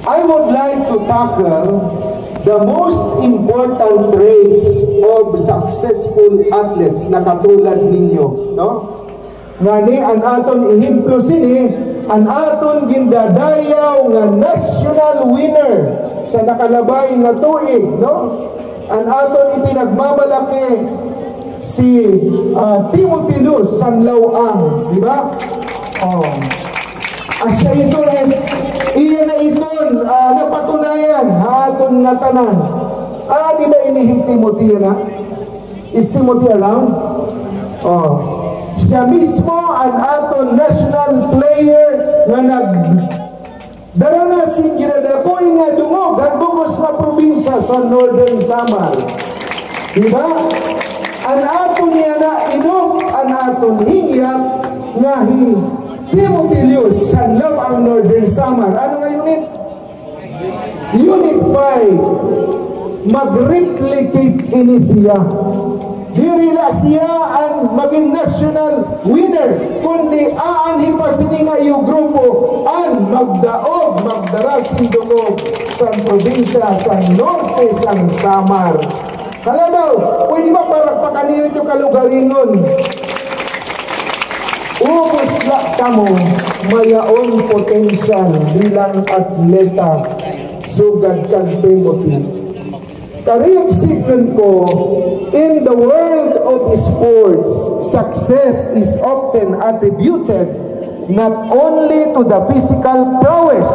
I would like to tackle the most important traits of successful athletes na katulad ninyo, no? Ngani ang aton ihimplo sini, ang aton gindadayaw nga national winner sa nakalabay nga tuig, no? Ang aton ipinagmamalaki si Timothy Luz Sanlauang, di ba? Asya ito iya na iton napatunayan aton nga tanan. Di ba inihing Timothy na? Is Timothy around? Siya mismo ang aton national player nga daranasin ginadapoy nga dungog ang bugos nga probinsya sa Northern Samar. Diba? Ang aton niya na inok ang aton hingyak nga Timothy Luz Sanlauang Northern Samar. Ano nga unit? Unit 5. Mag-replicate ini siya. Diri na siya ang maging national winner, kundi aanhin pa sini nga yung grupo ang magdaog, magdarasin dungog sa probinsya, sa norte, sa Samar. Kala daw, pwede ba parakpakan niyo ito kalugaringon? Ubus na kamo, mayaon potential bilang atleta, sugad kang Timothy. Kariyang signan ko, in the world of sports, success is often attributed not only to the physical prowess,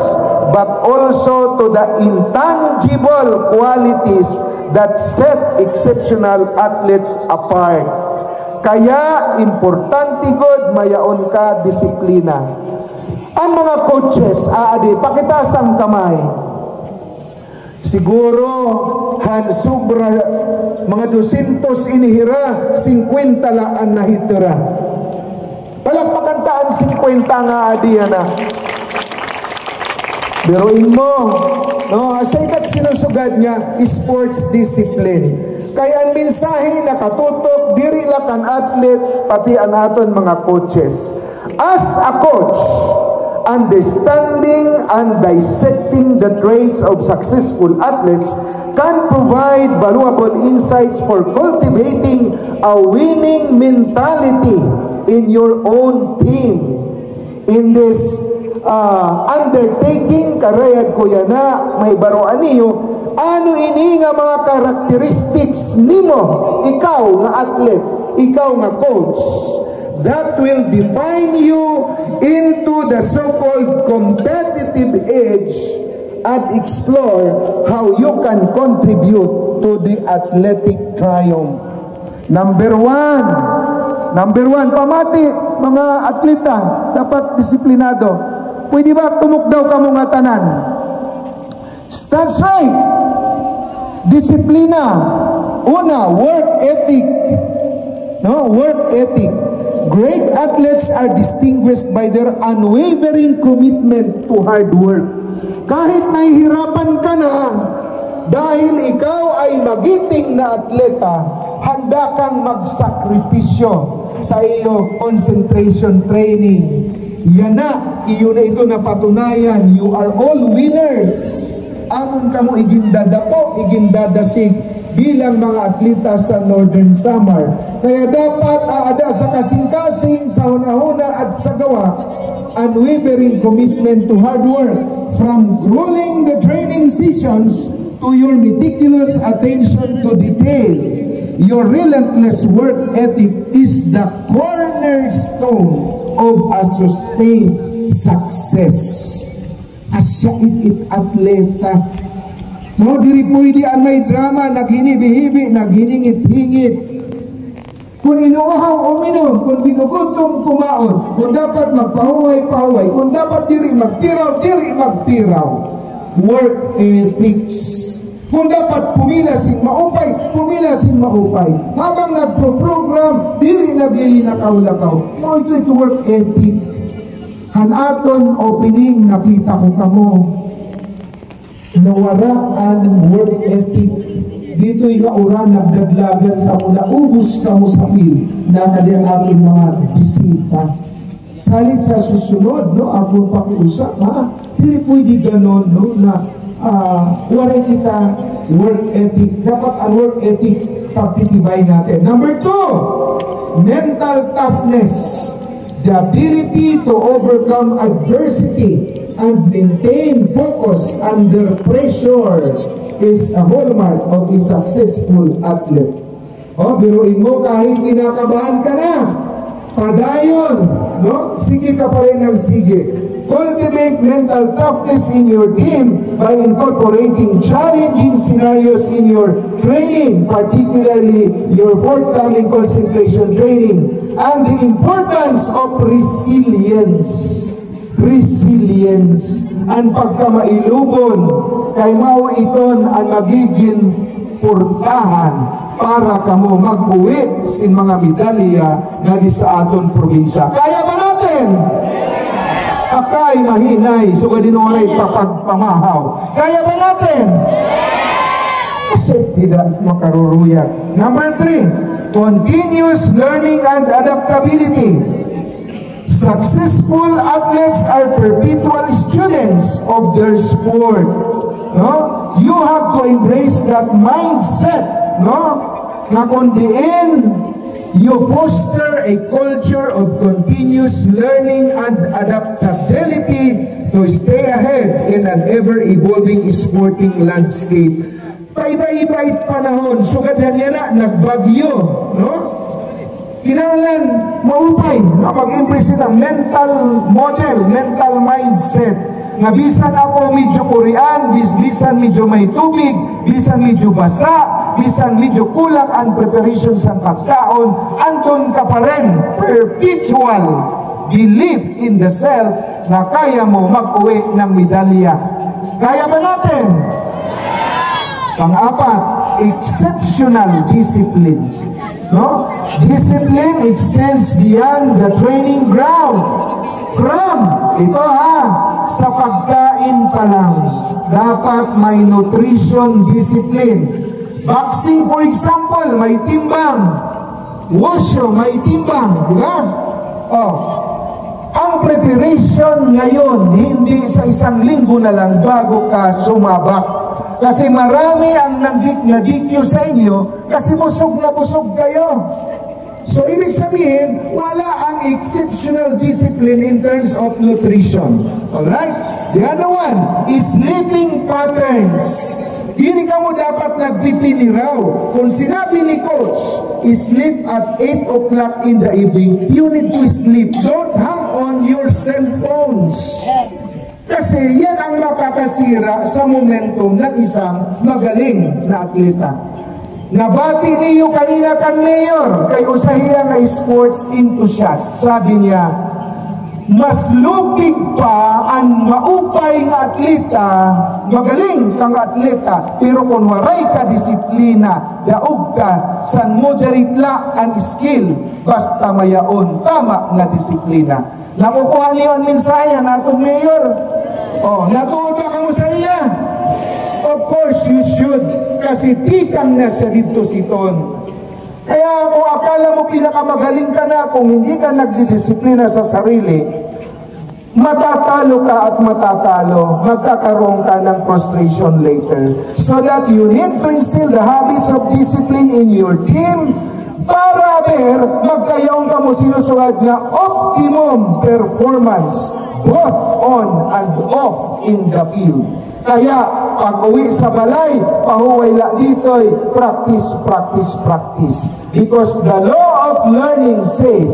but also to the intangible qualities that set exceptional athletes apart. Kaya, importante god mayaon ka disiplina. Ang mga coaches, pakitasang kamay. Siguro sobra mga 200 inihira, 50 laan na hitira. Palakpakan ka ang 50 nga adiya na. Biruin mo, no? Sa ikat sinusugad niya, sports discipline. Kaya ang mensahe nakatutok, diri lang kan athlete, pati ang aton mga coaches. As a coach, understanding and dissecting the traits of successful athletes can provide valuable insights for cultivating a winning mentality in your own team. In this undertaking, karayag ko yan na may baroan niyo, ano ini nga mga characteristics nimo, ikaw nga athlete, ikaw nga coach, that will define you into the so-called competitive edge and explore how you can contribute to the athletic triumph. Number one, pamati, mga atleta, dapat disiplinado. Pwede ba tumukdaw ka mga tanan? That's right. Disiplina. Una, work ethic. No, work ethic. Great athletes are distinguished by their unwavering commitment to hard work. Kahit nahihirapan ka na, dahil ikaw ay magiting na atleta, handa kang magsakripisyo sa iyo concentration training. Yan na, iyon na ito na patunayan. You are all winners. Amon ka mo igindadapo, igindadasig bilang mga atleta sa Northern Samar. Kaya dapat aada sa kasing-kasing, sa hunahuna at sa gawa, unwavering commitment to hard work, from grueling the training sessions to your meticulous attention to detail. Your relentless work ethic is the cornerstone of a sustained success. Asya it atleta. No, diri pwede ang may drama, naghinibihibi, naghiningit-hingit. Kung inuuhaw, uminom. Kung binugutom, kumaon. Kung dapat magpahuway-pahuway. Kung dapat diri magtiraw, diri magtiraw. Work ethics. Kung dapat pumilasing maupay, pumilasing maupay. Habang nagpo-program, diri naglilakaw-lakaw. No, ito work ethic. Hanaton opening, nakita ko kamo. Nawara ang work ethic. Dito'y kauran, nagdaglagan ka mo, naubos ka mo sa field na kanyang aking mga bisita. Salit sa susunod, no, akong pakiusap, ha? Hindi pwede ganon, no, na waray kita work ethic. Dapat ang work ethic pagtitibay natin. Number 2, mental toughness. The ability to overcome adversity and maintain focus under pressure is a hallmark of a successful athlete. Biruin mo, kahit kinakabahan ka na, padayon, no? Sige ka pa rin ng sige. Cultivate mental toughness in your team by incorporating challenging scenarios in your training, particularly your forthcoming concentration training, and the importance of resilience. Resilience. Ang pagkamailubon, kay mao iton ang magiging portahan para kamo mag-uwi sin mga medalya na di sa aton probinsya. Kaya ba natin? Akay mahinay, so gadinoray papagpamahaw. Kaya ba natin? Kasi tidak makaruruyag. Number 3, continuous learning and adaptability. Successful athletes are perpetual students of their sport. No? You have to embrace that mindset, no? Na kundiin, you foster a culture of continuous learning and adaptability to stay ahead in an ever-evolving sporting landscape. Paiba-iba panahon, sugadan yan na, nagbagyo, no? Kinahanglan maupay na mag-impress ng mental model, mental mindset. Nga bisan ako medyo Korean, bisan medyo may tubig, bisan medyo basa, bisan medyo kulang ang preparation sa pagkaon, andun ka pa rin, perpetual belief in the self na kaya mo mag-uwi ng medalya. Kaya ba natin? Pang-apat, exceptional discipline. No? Discipline extends beyond the training ground. From, ito sa pagkain pa lang, dapat may nutrition discipline. Boxing, for example, may timbang. Wushu, may timbang. Diba? Ang preparation ngayon, hindi sa isang linggo na lang bago ka sumabak. Kasi marami ang nagdikyo sa inyo kasi busog na busog kayo. So, ibig sabihin, wala ang exceptional discipline in terms of nutrition. Alright? The other one is sleeping patterns. Hindi ka mo dapat nagpipiniraw. Kung sinabi ni Coach, sleep at 8 o'clock in the evening, you need to sleep. Don't hang on your cell phones. Kasi yan ang makakasira sa momentum ng isang magaling na atleta. Nabati niyo kanina kan mayor kay usahiya nga sports enthusiast. Sabi niya, mas lupig pa ang maupay nga atleta, magaling kang atleta, pero kung waray ka disiplina, daog ka sa moderate la ang skill, basta mayaon tama nga disiplina. Nakukuha niyo ang mensahe natong mayor. Natuod ba kang usahiya? Of course you should, kasi tikang na siya dito si Ton. Kaya kung akala mo pinakamagaling ka na, kung hindi ka nagdidisiplina sa sarili, matatalo ka at matatalo, magkakaroon ka ng frustration later. So that you need to instill the habits of discipline in your team para magkayaon ka mo sinusulat na optimum performance both on and off in the field. Kaya pag uwi sa balay, pahuway la dito'y practice, practice, practice. Because the law of learning says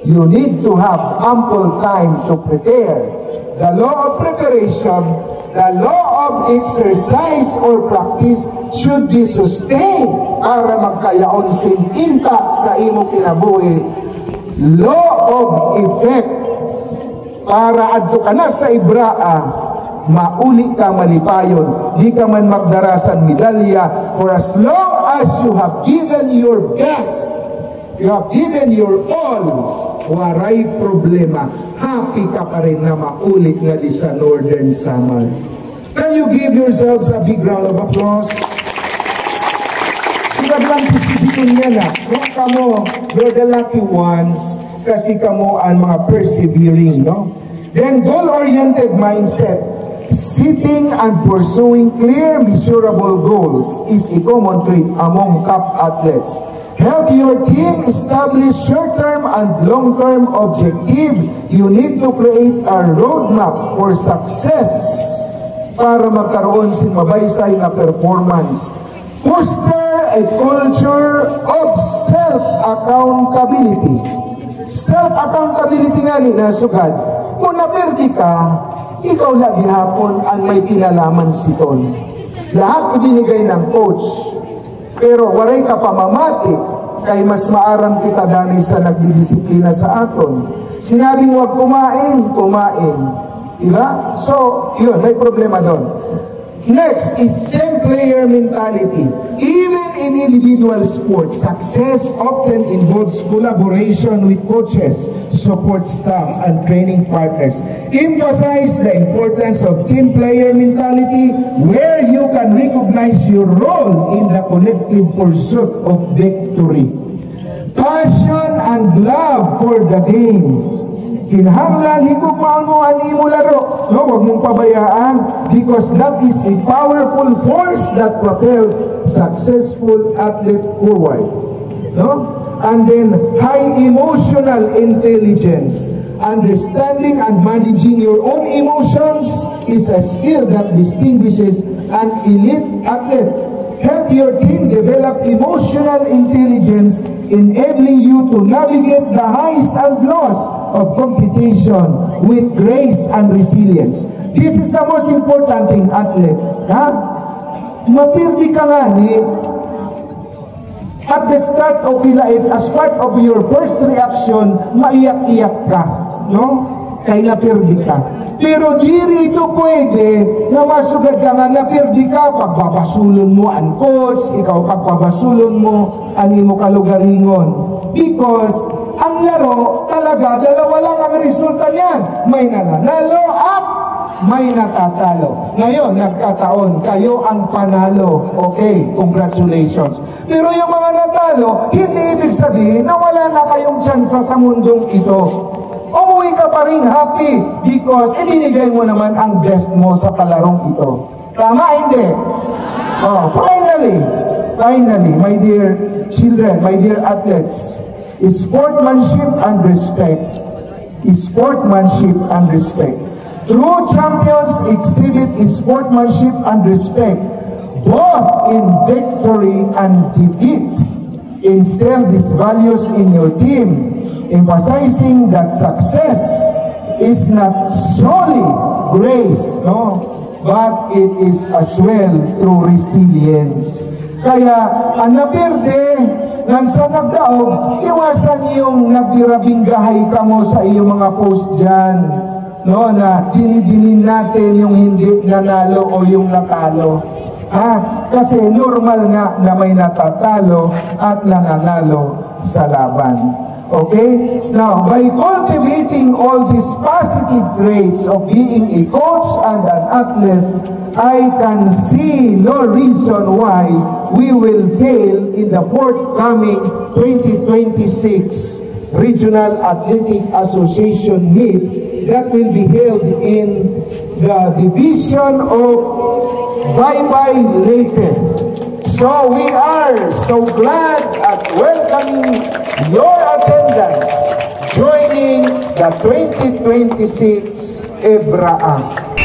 you need to have ample time to prepare. The law of preparation, the law of exercise or practice should be sustained para magkayaon sin impact sa imo kinabuhi. Law of effect, para adto ka na sa ibraa, mauli ka malipayon, di ka man magdarasan medalya, for as long as you have given your best, you have given your all, waray problema, happy ka pa rin na maulit nga di sa Northern Summer. Can you give yourselves a big round of applause? Sigad lang pisisito niya na, kung kamo, you're the lucky ones, kasi kamo ang mga persevering, no? Then goal-oriented mindset. Setting and pursuing clear, measurable goals is a common trait among top athletes. Help your team establish short-term and long-term objective. You need to create a roadmap for success para magkaroon sin mabaysay na performance. Foster a culture of self-accountability. Self-accountability nga ni nasugad. Kung napirdi ka, ikaw lagi hapon ang may kinalaman siton. Lahat ibinigay ng coach. Pero waray ka pamamati, kay mas maaram kita danay sa nagdidisiplina sa aton. Sinabing huwag kumain. Diba? So, yun, may problema doon. Next is team player mentality. Even in individual sports, success often involves collaboration with coaches, support staff, and training partners. Emphasize the importance of team player mentality where you can recognize your role in the collective pursuit of victory. Passion and love for the game. Kinahanglan higug maanuhan imo laro, no, wag mong pabayaan, because that is a powerful force that propels successful athlete forward, no? And then high emotional intelligence. Understanding and managing your own emotions is a skill that distinguishes an elite athlete. Help your team develop emotional intelligence, enabling you to navigate the highs and lows of competition with grace and resilience. This is the most important thing, athlete. Ha? Mapirdi ka nga ni at the start of kilait, as part of your first reaction, maiyak-iyak ka. No? Kay napirdi ka. Pero diri ito pwede na masugad ka nga napirdi ka, pagbabasulon mo ang coach, ikaw pagbabasulon mo ani mo kalugaringon. Because ang laro talaga, dalawa lang ang resulta niyan. May nananalo at may natatalo. Ngayon, nagkataon, kayo ang panalo. Okay, congratulations. Pero yung mga natalo, hindi ibig sabihin na wala na kayong tsansa sa mundong ito. Umuwi ka pa rin happy because ibinigay mo naman ang best mo sa palarong ito. Tama, hindi? Oh, finally, my dear children, my dear athletes, sportsmanship and respect. Sportsmanship and respect. True champions exhibit sportsmanship and respect, both in victory and defeat. Instill these values in your team, emphasizing that success is not solely grace, no, but it is as well through resilience. Kaya, ang napirde, nang sa nagdaog, iwasan yung nagbirabinggahay ka mo sa iyong mga post dyan, no, na dinidimin natin yung hindi nanalo o yung natalo. Kasi normal nga na may natatalo at nananalo sa laban. Okay? Now, by cultivating all these positive traits of being a coach and an athlete, I can see no reason why we will fail in the forthcoming 2026 Regional Athletic Association meet that will be held in the division of Bye-Bye Leyte. So we are so glad at welcoming your attendance joining the 2026 EBRA.